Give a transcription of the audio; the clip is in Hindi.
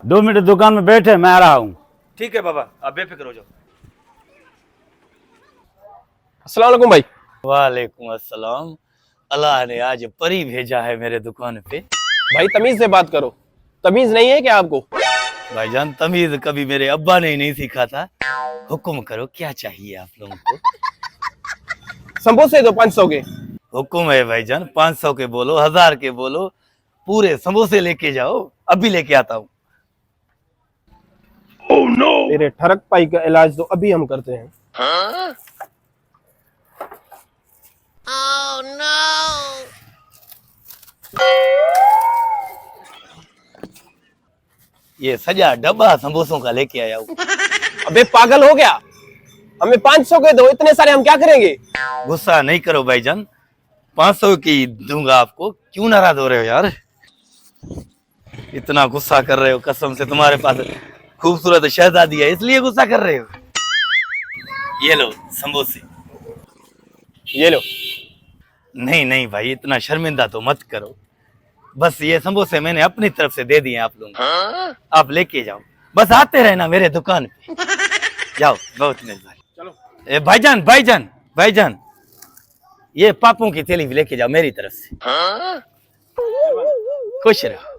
2 मिनट दुकान में बैठे, मैं आ रहा हूँ। ठीक है बाबा, आप बेफिक्र हो जाओ। अस्सलाम वालेकुम भाई। वालेकुम अस्सलाम। अल्लाह ने आज परी भेजा है मेरे दुकान पे। भाई तमीज से बात करो, तमीज नहीं है क्या आपको? भाईजान तमीज कभी मेरे अब्बा ने ही नहीं सीखा था। हुक्म करो, क्या चाहिए आप लोगों को? समोसे दो 500 के। हुक्म है भाईजान, 500 के बोलो, 1000 के बोलो, पूरे समोसे लेके जाओ, अभी लेके आता हूँ। तेरे ठरक पाई का इलाज तो अभी हम करते हैं। ये सजा डब्बा समोसों का लेके आया हूँ। अबे पागल हो गया, हमें 500 के दो, इतने सारे हम क्या करेंगे? गुस्सा नहीं करो भाईजान, 500 की दूंगा आपको। क्यों नाराज हो रहे हो यार? इतना गुस्सा कर रहे हो, कसम से तुम्हारे पास खूबसूरत शहजादी है इसलिए गुस्सा कर रहे हो। ये लो समोसे। ये लो। नहीं नहीं भाई, इतना शर्मिंदा तो मत करो। बस ये समोसे मैंने अपनी तरफ से दे दिए आप लोगों को, आप लेके जाओ। बस आते रहना मेरे दुकान पे। जाओ, बहुत मेहरबानी। चलो। भाईजान भाईजान भाईजान, ये पापों की थैली भी लेके जाओ मेरी तरफ से। खुश रहो।